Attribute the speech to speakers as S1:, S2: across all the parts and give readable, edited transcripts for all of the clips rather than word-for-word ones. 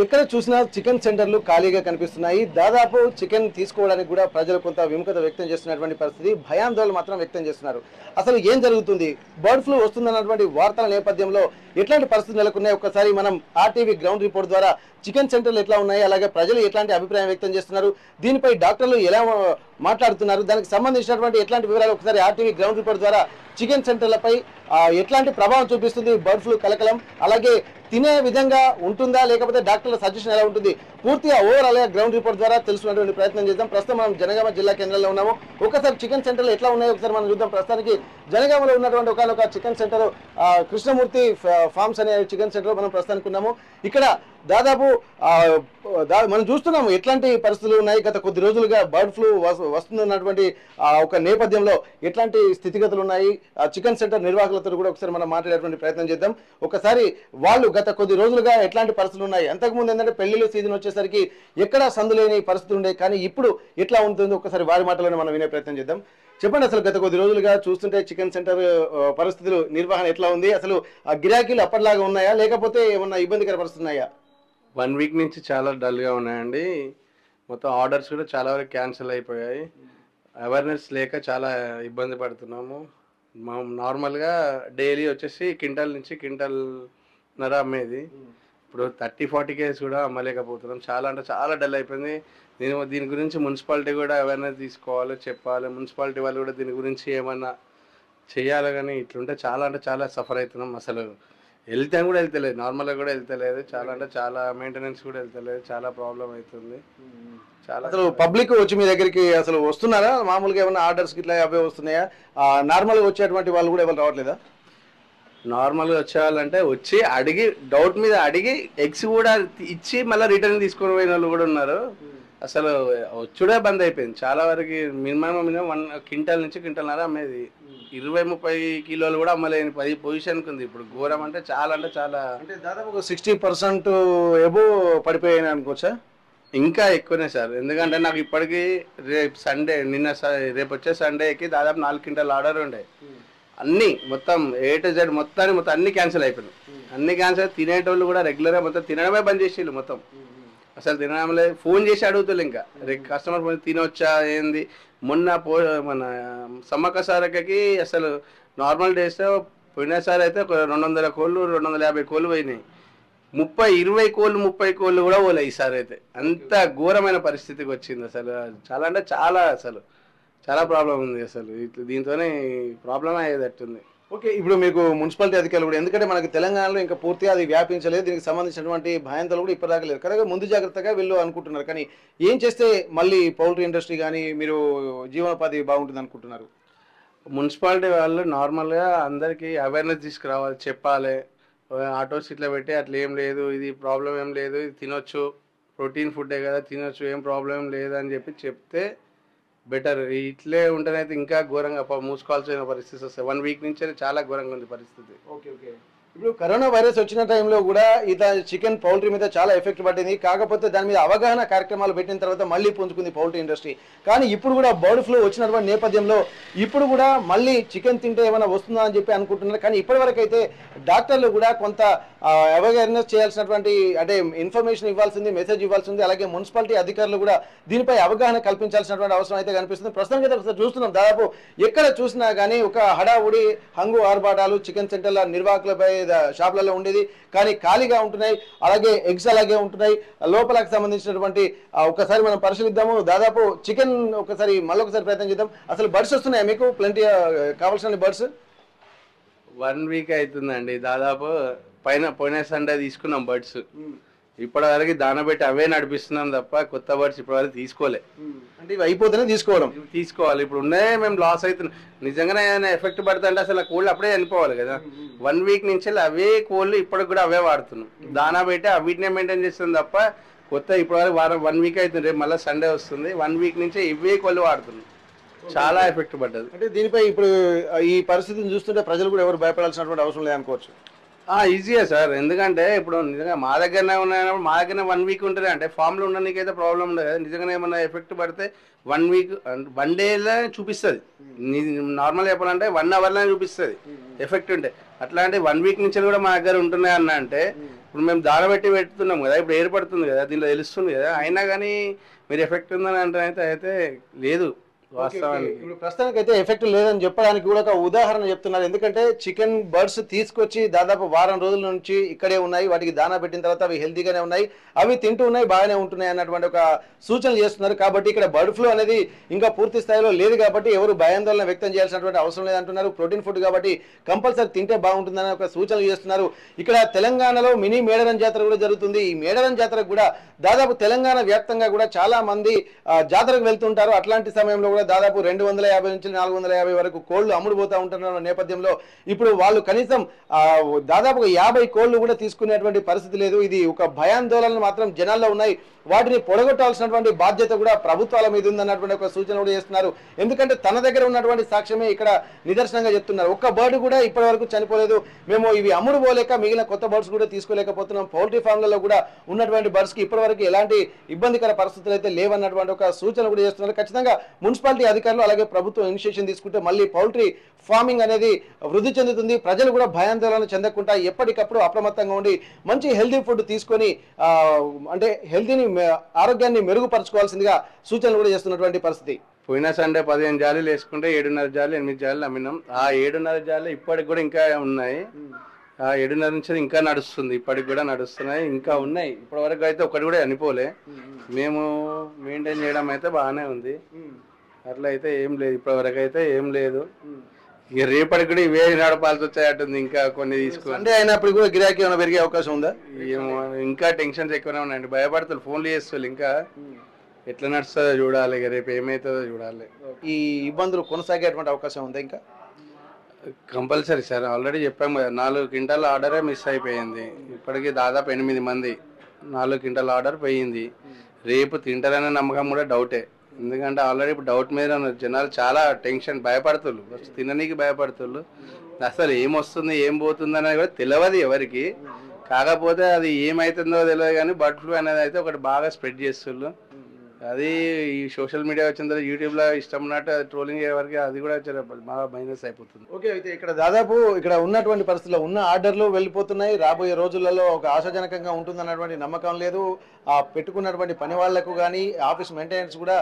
S1: ఎక్కడ చూసినా చికెన్ సెంటర్లు ఖాళీగా కనిపిస్తున్నాయి. దాదాపు చికెన్ తీసుకోవడానికి కూడా ప్రజలు కొంత విముఖత వ్యక్తం చేస్తున్నటువంటి పరిస్థితి, భయాందోళన మాత్రం వ్యక్తం చేస్తున్నారు. అసలు ఏం జరుగుతుంది? బర్డ్ ఫ్లూ వస్తుందన్నటువంటి వార్తల నేపథ్యంలో ఎట్లాంటి పరిస్థితులు నెలకొన్నాయి? ఒక్కసారి మనం ఆర్టీవీ గ్రౌండ్ రిపోర్ట్ ద్వారా చికెన్ సెంటర్లు ఎట్లా ఉన్నాయి, అలాగే ప్రజలు ఎట్లాంటి అభిప్రాయం వ్యక్తం చేస్తున్నారు, దీనిపై డాక్టర్లు ఎలా మాట్లాడుతున్నారు, దానికి సంబంధించినటువంటి ఎట్లాంటి వివరాలు ఒకసారి ఆర్టీవీ గ్రౌండ్ రిపోర్ట్ ద్వారా చికెన్ సెంటర్లపై ఎట్లాంటి ప్రభావం చూపిస్తుంది బర్డ్ ఫ్లూ కలకలం, అలాగే తినే విధంగా ఉంటుందా లేకపోతే డాక్టర్ల సజెషన్ ఎలా ఉంటుంది, పూర్తిగా ఓవరాల్ గ్రౌండ్ రిపోర్ట్ ద్వారా తెలుసుకునేటువంటి ప్రయత్నం చేద్దాం. ప్రస్తుతం మనం జనగామ జిల్లా కేంద్రంలో ఉన్నాము. ఒకసారి చికెన్ సెంటర్లు ఎట్లా ఉన్నాయో ఒకసారి మనం చూద్దాం. ప్రస్తుతానికి జనగామలో ఉన్నటువంటి ఒక చికెన్ సెంటర్ కృష్ణమూర్తి ఫార్మ్స్ అనే చికెన్ సెంటర్ మనం ప్రస్తుతానికి ఉన్నాము. ఇక్కడ దాదాపు మనం చూస్తున్నాము ఎట్లాంటి పరిస్థితులు ఉన్నాయి. గత కొద్ది రోజులుగా బర్డ్ ఫ్లూ వస్తున్నటువంటి ఒక నేపథ్యంలో ఎట్లాంటి స్థితిగతులు ఉన్నాయి, చికెన్ సెంటర్ నిర్వాహకులతో కూడా ఒకసారి మనం మాట్లాడేటువంటి ప్రయత్నం చేద్దాం. ఒకసారి వాళ్ళు గత కొద్ది రోజులుగా ఎట్లాంటి పరిస్థితులు ఉన్నాయి, అంతకుముందు ఏంటంటే పెళ్లిళ్ళు సీజన్ వచ్చేసరికి ఎక్కడా సందు లేని పరిస్థితులు ఉండే, కానీ ఇప్పుడు ఎట్లా ఉంటుందో ఒకసారి వారి మాటలోనే మనం వినే ప్రయత్నం చేద్దాం. చెప్పండి, అసలు గత కొద్ది రోజులుగా చూస్తుంటే చికెన్ సెంటర్ పరిస్థితులు నిర్వహణ ఎట్లా ఉంది? అసలు ఆ గిరాకీలు అప్పటిలాగా ఉన్నాయా లేకపోతే ఏమన్నా ఇబ్బందికర పరిస్థితులు ఉన్నాయా?
S2: 1 వీక్ నుంచి చాలా డల్గా ఉన్నాయండి. మొత్తం ఆర్డర్స్ కూడా చాలా వరకు క్యాన్సిల్ అయిపోయాయి. అవేర్నెస్ లేక చాలా ఇబ్బంది పడుతున్నాము. నార్మల్గా డైలీ వచ్చేసి క్వింటల్ నుంచి క్వింటల్‌న్నర అమ్మేది. ఇప్పుడు 30-40 కేజీస్ కూడా అమ్మలేకపోతున్నాం. చాలా అంటే చాలా డల్ అయిపోయింది. దీని గురించి మున్సిపాలిటీ కూడా అవేర్నెస్ తీసుకోవాలి, చెప్పాలి. మున్సిపాలిటీ వాళ్ళు కూడా దీని గురించి ఏమన్నా చేయాలి. కానీ ఇట్లుంటే చాలా అంటే చాలా సఫర్ అవుతున్నాం. అసలు వెళ్తే కూడా వెళ్తలేదు, నార్మల్గా కూడా వెళ్తలేదు. చాలా అంటే చాలా మెయింటెనెన్స్ కూడా వెళ్తలేదు. చాలా ప్రాబ్లం అవుతుంది. చాలా
S1: అసలు పబ్లిక్ వచ్చి మీ దగ్గరికి అసలు వస్తున్నారా? మామూలుగా ఏమైనా ఆర్డర్స్ ఇట్లా అవే వస్తున్నాయా? నార్మల్గా వచ్చేటువంటి వాళ్ళు కూడా ఎవరు రావట్లేదా?
S2: నార్మల్గా వచ్చేవాళ్ళంటే వచ్చి అడిగి డౌట్ మీద అడిగి ఎగ్స్ కూడా ఇచ్చి మళ్ళీ రిటర్న్ తీసుకొని పోయిన వాళ్ళు కూడా ఉన్నారు. అసలు వచ్చుడే బంద్ అయిపోయింది. చాలా వరకు మినిమం 1 క్వింటల్ నుంచి క్వింటల్‌న్నర అమ్మేది. 20-30 కిలోలు కూడా అమ్మలేని పొజిషన్కి ఉంది ఇప్పుడు. ఘోరం అంటే చాలా
S1: అంటే దాదాపు ఒక 60% ఎబో పడిపోయాయని అనుకోవచ్చా?
S2: ఇంకా ఎక్కువనే సార్. ఎందుకంటే నాకు ఇప్పటికీ రేపు సండే రేపు వచ్చే సండేకి దాదాపు 4 క్వింటల్ ఆర్డర్ ఉండే. అన్నీ మొత్తం A to Z మొత్తం అన్ని క్యాన్సిల్ అయిపోయినాయి. అన్ని క్యాన్సిల్. తినేటోళ్ళు కూడా రెగ్యులర్గా మొత్తం తినడమే బంద్ చేసేళ్ళు మొత్తం. అసలు తినడం లేదు. ఫోన్ చేసి అడుగుతారు ఇంకా కస్టమర్ ఫోన్ తినొచ్చా ఏంది. మొన్న మన సమ్మక్క సారక్కకి అసలు నార్మల్ డేస్ పోయినసారి అయితే ఒక 200 కోళ్ళు 250 కోళ్ళు పోయినాయి. 20 కోళ్ళు 30 కోళ్ళు కూడా పోలే ఈసారి అయితే. అంత ఘోరమైన పరిస్థితికి వచ్చింది. అసలు చాలా అంటే చాలా అసలు చాలా ప్రాబ్లం ఉంది. అసలు దీంతోనే ప్రాబ్లం అయ్యేటట్టుంది.
S1: ఓకే, ఇప్పుడు మీకు మున్సిపాలిటీ అధికారులు కూడా, ఎందుకంటే మనకి తెలంగాణలో ఇంకా పూర్తిగా అది వ్యాపించలేదు, దీనికి సంబంధించినటువంటి భయాంతలు కూడా ఇప్పటిదాకా లేదు కనుక ముందు జాగ్రత్తగా వీళ్ళు అనుకుంటున్నారు. కానీ ఏం చేస్తే మళ్ళీ పౌల్ట్రీ ఇండస్ట్రీ కానీ మీరు జీవనోపాధి బాగుంటుంది అనుకుంటున్నారు?
S2: మున్సిపాలిటీ వాళ్ళు నార్మల్గా అందరికీ అవేర్నెస్ తీసుకురావాలి, చెప్పాలి. ఆటోస్ ఇట్లా పెట్టి అట్లా ఏం లేదు, ఇది ప్రాబ్లం ఏం లేదు, ఇది తినొచ్చు, ప్రోటీన్ ఫుడ్డే కదా తినొచ్చు, ఏం ప్రాబ్లం లేదు అని చెప్తే బెటర్. ఇట్లే ఉంటేనైతే ఇంకా ఘోరంగా మూసుకోవాల్సిన పరిస్థితి వస్తాయి. 1 వీక్ నుంచే చాలా ఘోరంగా ఉంది పరిస్థితి.
S1: ఓకే, ఇప్పుడు కరోనా వైరస్ వచ్చిన టైంలో కూడా చికెన్ పౌల్ట్రీ మీద చాలా ఎఫెక్ట్ పడింది. కాకపోతే దాని మీద అవగాహన కార్యక్రమాలు పెట్టిన తర్వాత మళ్ళీ పుంజుకుంది పౌల్ట్రీ ఇండస్ట్రీ. కానీ ఇప్పుడు కూడా బర్డ్ ఫ్లూ వచ్చినటువంటి నేపథ్యంలో ఇప్పుడు కూడా మళ్ళీ చికెన్ తింటే ఏమైనా వస్తుందా అని చెప్పి అనుకుంటున్నారు. కానీ ఇప్పటివరకు అయితే డాక్టర్లు కూడా కొంత అవేర్నెస్ చేయాల్సినటువంటి, అంటే ఇన్ఫర్మేషన్ ఇవ్వాల్సింది, మెసేజ్ ఇవ్వాల్సింది. అలాగే మున్సిపాలిటీ అధికారులు కూడా దీనిపై అవగాహన కల్పించాల్సినటువంటి అవసరం అయితే కనిపిస్తుంది. ప్రస్తుతానికి అయితే ఒకసారి చూస్తున్నాం, దాదాపు ఎక్కడ చూసినా కానీ ఒక హడావుడి హంగు ఆర్భాటాలు చికెన్ సెంటర్ల నిర్వాహకులపై షాపులలో ఉండేది. కానీ ఖాళీగా ఉంటున్నాయి. అలాగే ఎగ్స్ అలాగే ఉంటున్నాయి. లోపలకు సంబంధించినటువంటి ఒకసారి మనం పరిశీలిద్దాము. దాదాపు చికెన్ ఒకసారి మళ్ళొకసారి ప్రయత్నం చేద్దాం. అసలు బర్డ్స్ వస్తున్నాయి మీకు ప్lenty కావాల్సిన బర్డ్స్?
S2: 1 వీక్ అవుతుందండి. దాదాపు పోయిన సండే తీసుకున్నాం బర్డ్స్. ఇప్పటి వరకు దానబెట్టి అవే నడిపిస్తున్నాం తప్ప కొత్త బర్డ్స్ ఇప్పటి వరకు తీసుకోలే.
S1: అంటే ఇవి అయిపోతేనే
S2: తీసుకోవాలి. ఇప్పుడు ఉన్నాయే మేము లాస్ అవుతున్నాం. నిజంగానే ఏమైనా ఎఫెక్ట్ పడుతుంటే అసలు ఆ కోళ్ళు అప్పుడే వెళ్ళిపోవాలి కదా. 1 వీక్ నుంచి అవే కోళ్ళు ఇప్పటికి కూడా అవే వాడుతున్నాం. దానా పెట్టి వీటినే మెయింటైన్ చేస్తుంది తప్ప కొత్త ఇప్పటి వరకు 1 వీక్ అవుతుంది. రేపు మళ్ళీ సండే వస్తుంది. 1 వీక్ నుంచే ఇవే కోళ్ళు వాడుతున్నాం. చాలా ఎఫెక్ట్ పడ్డది.
S1: అంటే దీనిపై ఇప్పుడు ఈ పరిస్థితిని చూస్తుంటే ప్రజలు కూడా ఎవరు భయపడాల్సినటువంటి అవసరం లేదనుకోవచ్చు.
S2: ఈజీయే సార్, ఎందుకంటే ఇప్పుడు నిజంగా మా దగ్గరనే ఉన్నప్పుడు మా దగ్గరనే 1 వీక్ ఉంటుంది. అంటే ఫామ్లో ఉండడానికైతే ప్రాబ్లం ఉండదు కదా. నిజంగానే ఏమన్నా ఎఫెక్ట్ పడితే 1 వీక్ 1 డేలో చూపిస్తుంది. నార్మల్ చెప్పాలంటే 1 అవర్లో చూపిస్తుంది ఎఫెక్ట్ ఉంటే. అట్లాంటి 1 వీక్ నుంచి కూడా మా దగ్గర ఉంటున్నాయి అన్న అంటే ఇప్పుడు మేము పెడుతున్నాం కదా, ఇప్పుడు ఏర్పడుతుంది కదా, దీనిలో తెలుస్తుంది కదా. అయినా కానీ మీరు ఎఫెక్ట్ ఉందని అంటే అయితే లేదు వాస్తవానికి.
S1: ఇప్పుడు ప్రస్తుతానికి అయితే ఎఫెక్ట్ లేదని చెప్పడానికి కూడా ఒక ఉదాహరణ చెప్తున్నారు. ఎందుకంటే చికెన్ బర్డ్స్ తీసుకొచ్చి దాదాపు వారం రోజుల నుంచి ఇక్కడే ఉన్నాయి. వాటికి దానా పెట్టిన తర్వాత అవి హెల్తీగానే ఉన్నాయి, అవి తింటూ ఉన్నాయి, బాగానే ఉంటున్నాయి అన్నటువంటి ఒక సూచనలు చేస్తున్నారు. కాబట్టి ఇక్కడ బర్డ్ ఫ్లూ అనేది ఇంకా పూర్తి స్థాయిలో లేదు కాబట్టి ఎవరు భయాందోళన వ్యక్తం చేయాల్సినటువంటి అవసరం లేదంటున్నారు. ప్రోటీన్ ఫుడ్ కాబట్టి కంపల్సరీ తింటే బాగుంటుందని ఒక సూచనలు చేస్తున్నారు. ఇక్కడ తెలంగాణలో మినీ మేడారం జాతర కూడా జరుగుతుంది. ఈ మేడారం జాతరకు కూడా దాదాపు తెలంగాణ వ్యాప్తంగా కూడా చాలా మంది జాతరకు వెళ్తుంటారు. అట్లాంటి సమయంలో కూడా దాదాపు 250 నుంచి 450 వరకు కోళ్లు అమ్ముడుపోతూ ఉంటున్న నేపథ్యంలో ఇప్పుడు వాళ్ళు కనీసం దాదాపు 50 కోళ్లు కూడా తీసుకునేటువంటి పరిస్థితి లేదు. ఇది ఒక భయాందోళనలు మాత్రం జనాల్లో ఉన్నాయి. వాటిని పొడగొట్టాల్సినటువంటి బాధ్యత కూడా ప్రభుత్వాల మీద ఉందన్నటువంటి ఒక సూచన కూడా చేస్తున్నారు. ఎందుకంటే తన దగ్గర ఉన్నటువంటి సాక్ష్యమే ఇక్కడ నిదర్శనంగా చెప్తున్నారు. ఒక్క బర్డ్ కూడా ఇప్పటి వరకు చనిపోలేదు, మేము ఇవి అమ్ముడు పోలేక మిగిలిన కొత్త బర్డ్స్ కూడా తీసుకోలేకపోతున్నాం, పౌల్ట్రీ ఫామ్లలో కూడా ఉన్నటువంటి బర్డ్స్కి ఇప్పటివరకు ఎలాంటి ఇబ్బందికర పరిస్థితులు అయితే లేవన్నటువంటి ఒక సూచన కూడా చేస్తున్నారు. ఖచ్చితంగా మున్సిపాలిటీ అధికారులు అలాగే ప్రభుత్వం ఇనిషియేషన్ తీసుకుంటే మళ్ళీ పౌల్ట్రీ ఫార్మింగ్ అనేది వృద్ధి చెందుతుంది. ప్రజలు కూడా భయాందోళన చెందకుండా ఎప్పటికప్పుడు అప్రమత్తంగా ఉండి మంచి హెల్తీ ఫుడ్ తీసుకొని అంటే హెల్తీని ఆరోగ్యాన్ని మెరుగుపరచుకోవాల్సిందిగా సూచనలు కూడా చేస్తున్నటువంటి పరిస్థితి.
S2: పోయిన సండే 15 జాలీలు వేసుకుంటే 7.5 జాలీలు 8 జాలీలు అమ్మినాం. ఆ 7.5 జాలీలు ఇప్పటికి కూడా ఇంకా ఉన్నాయి. ఆ 7.5 నుంచి ఇంకా నడుస్తుంది, ఇప్పటికి కూడా నడుస్తున్నాయి, ఇంకా ఉన్నాయి. ఇప్పటి వరకు అయితే ఒకటి కూడా చనిపోలే. మేము మెయింటైన్ చేయడం అయితే బాగానే ఉంది. అట్లా అయితే ఏం లేదు, ఇప్పటి వరకు అయితే ఏం లేదు. ఇక రేపటికి కూడా ఇవే నడపాల్సి వచ్చాయట్టుంది. ఇంకా కొన్ని తీసుకుని
S1: సండే అయినప్పుడు కూడా గిరాకీ ఏమైనా పెరిగే అవకాశం ఉందా?
S2: ఇంకా టెన్షన్స్ ఎక్కువనే ఉన్నాయండి, భయపడుతుంది, ఫోన్లు చేస్తారు. ఇంకా ఎట్లా నడుస్తుందో చూడాలి, ఇక రేపు ఏమవుతుందో చూడాలి.
S1: ఈ ఇబ్బందులు కొనసాగేటువంటి అవకాశం ఉందా? ఇంకా
S2: కంపల్సరీ సార్, ఆల్రెడీ చెప్పాము కదా, 4 క్వింటాల ఆర్డరే మిస్ అయిపోయింది. ఇప్పటికీ దాదాపు 8 మంది 4 క్వింటాల ఆర్డర్ పోయింది. రేపు తింటారనే నమ్మకం కూడా డౌటే. ఎందుకంటే ఆల్రెడీ ఇప్పుడు డౌట్ మీద జనాలు చాలా టెన్షన్, భయపడుతున్నారు, తిననీకి భయపడుతున్నారు. అసలు ఏమొస్తుంది ఏం పోతుంది అనేది కూడా తెలియదు ఎవరికి. కాకపోతే అది ఏమవుతుందో తెలియదు కానీ బర్డ్ ఫ్లూ అనేది అయితే ఒకటి బాగా స్ప్రెడ్ చేస్తున్నారు. అది ఈ సోషల్ మీడియా వచ్చిన తర్వాత యూట్యూబ్లో ఇష్టం ఉన్నట్టు ట్రోలింగ్ అయ్యే వరకు అది కూడా బాగా మైనస్ అయిపోతుంది.
S1: ఓకే, అయితే ఇక్కడ దాదాపు ఇక్కడ ఉన్నటువంటి పరిస్థితుల్లో ఉన్న ఆర్డర్లు వెళ్ళిపోతున్నాయి. రాబోయే రోజులలో ఒక ఆశాజనకంగా ఉంటుందన్నటువంటి నమ్మకం లేదు. పెట్టుకున్నటువంటి పని వాళ్లకు కానీ ఆఫీస్ మెయింటెనెన్స్ కూడా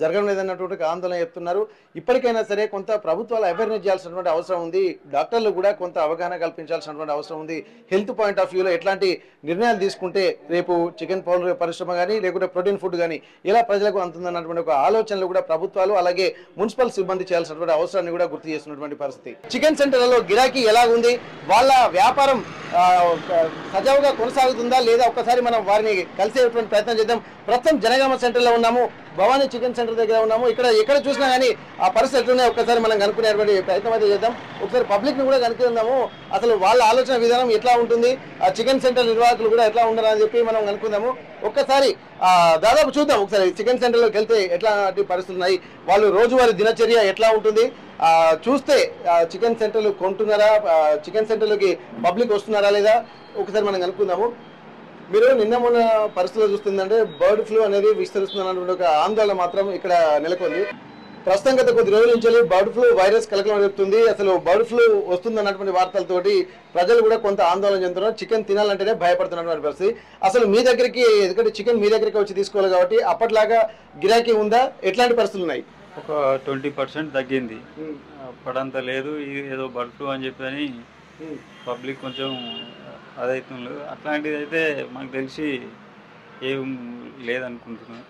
S1: జరగడం లేదన్నటువంటి ఆందోళన చెప్తున్నారు. ఇప్పటికైనా సరే కొంత ప్రభుత్వాలు అవేర్నెస్ చేయాల్సినటువంటి అవసరం ఉంది. డాక్టర్లు కూడా కొంత అవగాహన కల్పించాల్సినటువంటి అవసరం ఉంది. హెల్త్ పాయింట్ ఆఫ్ వ్యూలో ఎట్లాంటి నిర్ణయాలు తీసుకుంటే రేపు చికెన్ పౌడర్ పరిశ్రమ కానీ లేకుంటే ప్రోటీన్ ఫుడ్ కానీ ఎలా ప్రజలకు అందుతుందన్నటువంటి ఒక ఆలోచనలు కూడా ప్రభుత్వాలు అలాగే మున్సిపల్ సిబ్బంది చేయాల్సినటువంటి అవసరాన్ని కూడా గుర్తు చేస్తున్నటువంటి పరిస్థితి. చికెన్ సెంటర్లలో గిరాకీ ఎలా ఉంది, వాళ్ళ వ్యాపారం సజావుగా కొనసాగుతుందా లేదా, ఒక్కసారి మనం వారిని కలిసేటువంటి ప్రయత్నం చేద్దాం. ప్రస్తుతం జనగామ సెంటర్లో ఉన్నాము, భవానీ చికెన్ సెంటర్ దగ్గర ఉన్నాము. ఎక్కడ చూసినా కానీ ఆ పరిస్థితి ఎట్లున్నాయి ఒక్కసారి మనం కనుక్కునేటువంటి ప్రయత్నం అయితే చేద్దాం. ఒకసారి పబ్లిక్ని కూడా కనుక్కుందాము, అసలు వాళ్ళ ఆలోచన విధానం ఎట్లా ఉంటుంది, ఆ చికెన్ సెంటర్ నిర్వాహకులు కూడా ఎట్లా ఉండాలని చెప్పి మనం కనుక్కుందాము. ఒక్కసారి దాదాపు చూద్దాం, ఒకసారి చికెన్ సెంటర్లోకి వెళ్తే ఎట్లాంటి పరిస్థితులు ఉన్నాయి, వాళ్ళు రోజువారీ దినచర్య ఎట్లా ఉంటుంది చూస్తే చికెన్ సెంటర్లు కొంటున్నారా, చికెన్ సెంటర్లోకి పబ్లిక్ వస్తున్నారా లేదా ఒకసారి మనం కనుక్కుందాము. మీరు నిన్న మొన్న పరిస్థితులు చూస్తుందంటే బర్డ్ ఫ్లూ అనేది విస్తరిస్తున్నటువంటి ఒక ఆందోళన మాత్రం ఇక్కడ నెలకొంది. ప్రస్తుతం గత కొద్ది రోజుల నుంచి బర్డ్ ఫ్లూ వైరస్ కలకలం చెప్తుంది. అసలు బర్డ్ ఫ్లూ వస్తుందన్నటువంటి వార్తలతోటి ప్రజలు కూడా కొంత ఆందోళన చెందుతున్నారు. చికెన్ తినాలంటేనే భయపడుతున్నటువంటి పరిస్థితి. అసలు మీ దగ్గరికి, ఎందుకంటే చికెన్ మీ దగ్గరికి వచ్చి తీసుకోవాలి కాబట్టి అప్పట్లాగా గిరాకీ ఉందా, ఎట్లాంటి పరిస్థితులు ఉన్నాయి?
S3: ఒక 20% తగ్గింది, అప్పుడంతా లేదు. ఏదో బర్డ్ ఫ్లూ అని చెప్పని పబ్లిక్ కొంచెం అదవుతుంది. అట్లాంటిది అయితే మాకు తెలిసి ఏం లేదనుకుంటున్నాను.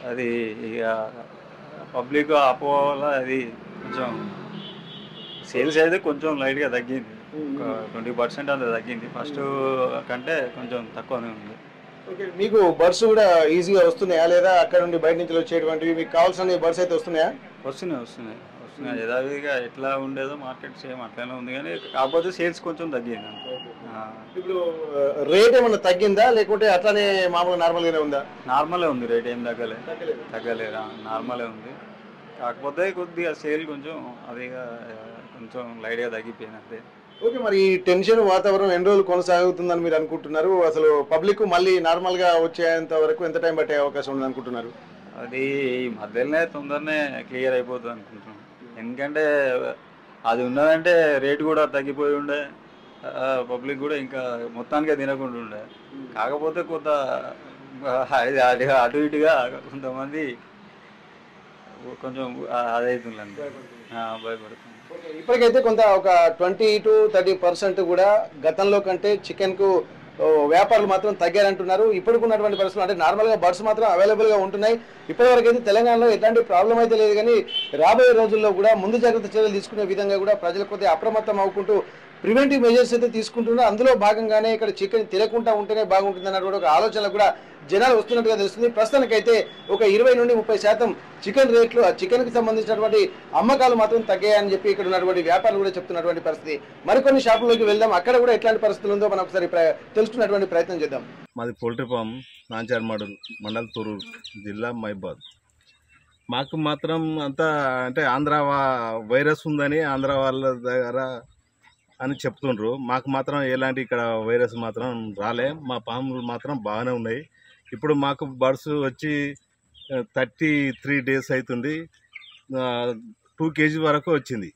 S3: అది ఇక పబ్లిక్ అపోవాల అది కొంచెం సేల్స్ అయితే కొంచెం లైట్గా తగ్గింది, ఒక 20% అంత తగ్గింది. ఫస్ట్ కంటే కొంచెం తక్కువనే ఉంది.
S1: ఓకే, మీకు బర్డ్స్ కూడా ఈజీగా వస్తున్నాయా లేదా అక్కడ నుండి బయట నుంచి వచ్చేటువంటివి మీకు కావాల్సిన బర్డ్స్ అయితే వస్తున్నాయా?
S3: వస్తున్నాయి యథావిధిగా ఎట్లా ఉండేదో మార్కెట్ సేమ్ అట్లనే ఉంది, కానీ కాకపోతే సేల్స్ కొంచెం తగ్గింది.
S1: ఇప్పుడు రేట్ ఏమన్నా తగ్గిందా లేకుంటే అట్లానే మామూలుగా నార్మల్గానే ఉందా?
S3: నార్మలే ఉంది, రేట్ ఏం తగ్గలేదా, నార్మలే ఉంది. కాకపోతే కొద్దిగా సేల్ కొంచెం అదిగా కొంచెం లైట్గా తగ్గిపోయింది అంతే.
S1: ఓకే, మరి ఈ టెన్షన్ వాతావరణం ఎన్ని రోజులు కొనసాగుతుందని మీరు అనుకుంటున్నారు? అసలు పబ్లిక్ మళ్ళీ నార్మల్గా వచ్చేంత వరకు ఎంత టైం పట్టే అవకాశం ఉంది అనుకుంటున్నారు?
S3: అది ఈ మధ్యలోనే తొందరనే క్లియర్ అయిపోతుంది అనుకుంటున్నాం. ఎందుకంటే అది ఉన్నదంటే రేటు కూడా తగ్గిపోయి ఉండే, పబ్లిక్ కూడా ఇంకా మొత్తానికే తినకుండా ఉండే. కాకపోతే కొంత అటు ఇటుగా కొంతమంది కొంచెం అదవుతుందండి, భయపడుతుంది.
S1: ఇప్పటికైతే కొంత ఒక 20 to 30% కూడా గతంలో కంటే చికెన్కు వ్యాపారులు మాత్రం తగ్గారంటున్నారు. ఇప్పటికున్నటువంటి పరిస్థితులు అంటే నార్మల్గా బర్డ్స్ మాత్రం అవైలబుల్గా ఉంటున్నాయి. ఇప్పటివరకు అయితే తెలంగాణలో ఎట్లాంటి ప్రాబ్లం అయితే లేదు, కానీ రాబోయే రోజుల్లో కూడా ముందు జాగ్రత్త చర్యలు తీసుకునే విధంగా కూడా ప్రజలు కొద్దిగా అప్రమత్తం అవ్వుకుంటూ ప్రివెంటివ్ మెజర్స్ అయితే తీసుకుంటున్నారు. అందులో భాగంగానే ఇక్కడ చికెన్ తినకుండా ఉంటేనే బాగుంటుంది అన్నటువంటి ఒక ఆలోచన కూడా జనాలు వస్తున్నట్టుగా తెలుస్తుంది. ప్రస్తుతానికైతే ఒక 20 నుండి 30% చికెన్ రేట్లు, చికెన్కి సంబంధించినటువంటి అమ్మకాలు మాత్రం తగ్గాయని చెప్పి ఇక్కడ ఉన్నటువంటి వ్యాపారులు కూడా చెప్తున్నటువంటి పరిస్థితి. మరికొన్ని షాపుల్లోకి వెళ్దాం, అక్కడ కూడా ఎట్లాంటి పరిస్థితులు ఉందో మనం ఒకసారి తెలుసుకున్నటువంటి ప్రయత్నం చేద్దాం.
S4: మాది పోల్ట్రీ ఫామ్ నాంచార్మాడు మండల్ తూరూరు జిల్లా మైబాద్. మాకు మాత్రం అంతా అంటే ఆంధ్ర వైరస్ ఉందని ఆంధ్ర వాళ్ళ దగ్గర అని చెప్తుండ్రు. మాకు మాత్రం ఎలాంటి ఇక్కడ వైరస్ మాత్రం రాలే. మా పాములు మాత్రం బాగానే ఉన్నాయి. ఇప్పుడు మాకు బర్డ్స్ వచ్చి 33 days అవుతుంది. 2 kg వరకు వచ్చింది.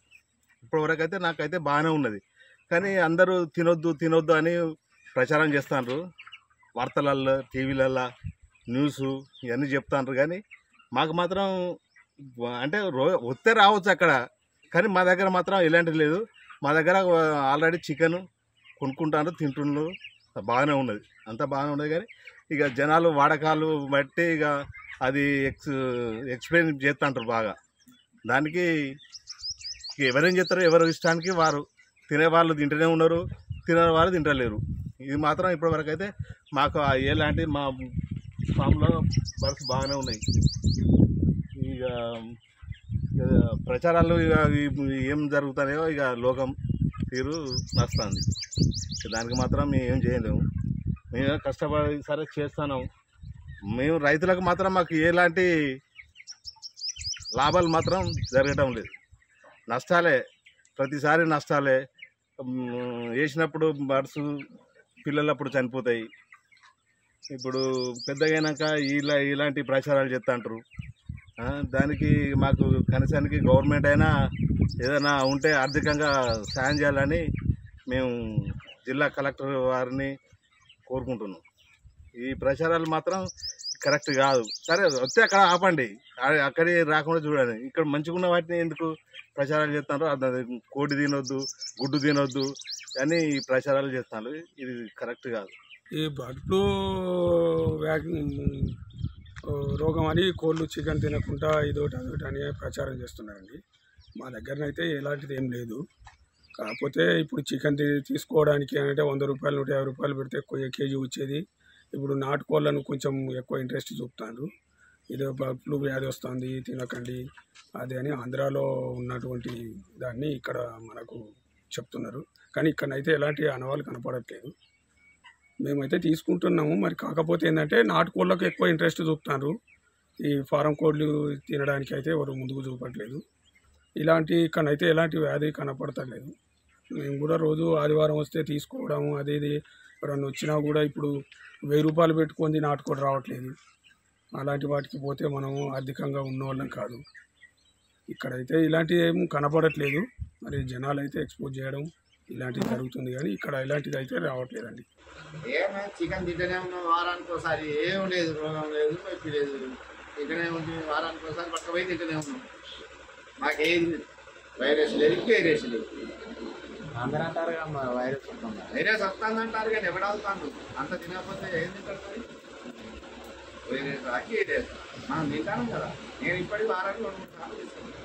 S4: ఇప్పటివరకు అయితే నాకైతే బాగానే ఉన్నది. కానీ అందరూ తినొద్దు అని ప్రచారం చేస్తున్నారు. వార్తలల్లో, టీవీలల్లో, న్యూస్ ఇవన్నీ చెప్తున్నారు. కానీ మాకు మాత్రం అంటే వస్తే రావచ్చు అక్కడ, కానీ మా దగ్గర మాత్రం ఎలాంటిది లేదు. మా దగ్గర ఆల్రెడీ చికెన్ కొనుక్కుంటారు, తింటున్నారు, బాగానే ఉన్నది, అంతా బాగానే ఉన్నది. కానీ ఇక జనాలు వాడకాలు బట్టి ఇక అది ఎక్స్ప్లెయిన్ చేస్తుంటారు బాగా. దానికి ఎవరేం చేస్తారో ఎవరి ఇష్టానికి వారు, తినేవాళ్ళు తింటూనే ఉన్నారు, తినే వాళ్ళు తింటలేరు. ఇది మాత్రం ఇప్పటివరకు అయితే మాకు ఎలాంటి మా ఫామ్లో బర్డ్స్ బాగానే ఉన్నాయి. ఇక ప్రచారాలు ఇక ఏం జరుగుతున్నాయో ఇక లోకం తీరు నడుస్తుంది. దానికి మాత్రం మేము ఏం చేయలేము. మేము కష్టపడి సరే చేస్తాను. మేము రైతులకు మాత్రం మాకు ఎలాంటి లాభాలు మాత్రం జరగటం లేదు. నష్టాలే, ప్రతిసారి నష్టాలే. వేసినప్పుడు బర్డ్స్ పిల్లలప్పుడు చనిపోతాయి. ఇప్పుడు పెద్దగైనాక ఇలాంటి ప్రచారాలు చేస్తుంటారు. దానికి మాకు కనీసానికి గవర్నమెంట్ అయినా ఏదైనా ఉంటే ఆర్థికంగా సాయం చేయాలని మేము జిల్లా కలెక్టర్ వారిని కోరుకుంటున్నాం. ఈ ప్రచారాలు మాత్రం కరెక్ట్ కాదు. సరే వస్తే అక్కడ ఆపండి, అక్కడే రాకుండా చూడండి. ఇక్కడ మంచిగా ఉన్న వాటిని ఎందుకు ప్రచారాలు చేస్తున్నారు? కోడి తినొద్దు, గుడ్డు తినొద్దు అని ప్రచారాలు చేస్తున్నారు. ఇది కరెక్ట్ కాదు.
S5: ఈ బర్డ్ ఫ్లూ రోగం అని కోళ్ళు చికెన్ తినకుండా ఇదోటి అదొకటి అని ప్రచారం చేస్తున్నారండి. మా దగ్గరనైతే ఎలాంటిది ఏం లేదు. కాకపోతే ఇప్పుడు చికెన్ తీసుకోవడానికి అంటే 100 రూపాయలు 150 రూపాయలు పెడితే ఎక్కువ కేజీ వచ్చేది. ఇప్పుడు నాటుకోళ్ళను కొంచెం ఎక్కువ ఇంట్రెస్ట్ చూపుతారు. ఇదో బర్డ్ ఫ్లూ వ్యాధి వస్తుంది తినకండి అది అని ఆంధ్రాలో ఉన్నటువంటి దాన్ని ఇక్కడ మనకు చెప్తున్నారు. కానీ ఇక్కడనైతే ఎలాంటి అనవాళ్ళు కనపడట్లేదు. మేమైతే తీసుకుంటున్నాము. మరి కాకపోతే ఏంటంటే నాటుకోళ్ళకు ఎక్కువ ఇంట్రెస్ట్ చూపుతారు. ఈ ఫారం కోళ్ళు తినడానికి అయితే ఎవరు ముందుకు చూపట్లేదు. ఇక్కడైతే ఎలాంటి వ్యాధి కనపడతలేదు. మేము కూడా రోజు ఆదివారం వస్తే తీసుకోవడము అది ఇది ఎవరన్నా వచ్చినా కూడా ఇప్పుడు 1000 రూపాయలు పెట్టుకొని నాటుకోడి రావట్లేదు. అలాంటి వాటికి పోతే మనము ఆర్థికంగా ఉన్నవాళ్ళం కాదు. ఇక్కడైతే ఇలాంటివి ఏం కనపడట్లేదు. మరి జనాలు అయితే ఎక్స్పోజ్ చేయడం ఇలాంటివి జరుగుతుంది, కానీ ఇక్కడ ఇలాంటిది అయితే రావట్లేదండి.
S6: ఏమే చికెన్ తింటూనే ఉన్నాం, వారానికి ఒకసారి ఏం లేదు, రోగం లేదు, నొప్పి లేదు, తింటూనే ఉంటుంది. వారానికి ఒకసారి పట్టుకుపోయి తింటూనే ఉన్నాం. మాకేది వైరస్ లేదు, వైరస్ లేదు. అందరూ అంటారు కదా వైరస్ వస్తుంది, వైరస్ వస్తుందంటారు కానీ ఎవడవుతాను అంత తినకపోతే ఏం తింటారు? మరి వైరస్ రాకి మనం తింటాను కదా. నేను ఇప్పటికి వారానికి 2-3 సార్లు తీసుకున్నాను.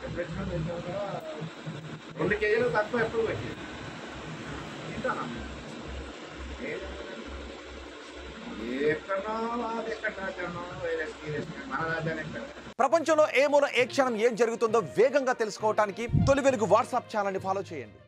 S6: ఎప్పుడు వచ్చినా తింటాను కదా. 2 కేజీలు తక్కువ ఎప్పుడు పెట్టింది తింటాను.
S7: ప్రపంచంలో ఏ మూల ఏ క్షణం ఏం జరుగుతుందో వేగంగా తెలుసుకోవడానికి తొలి వెలుగు వాట్సాప్ ఛానల్ని ఫాలో చేయండి.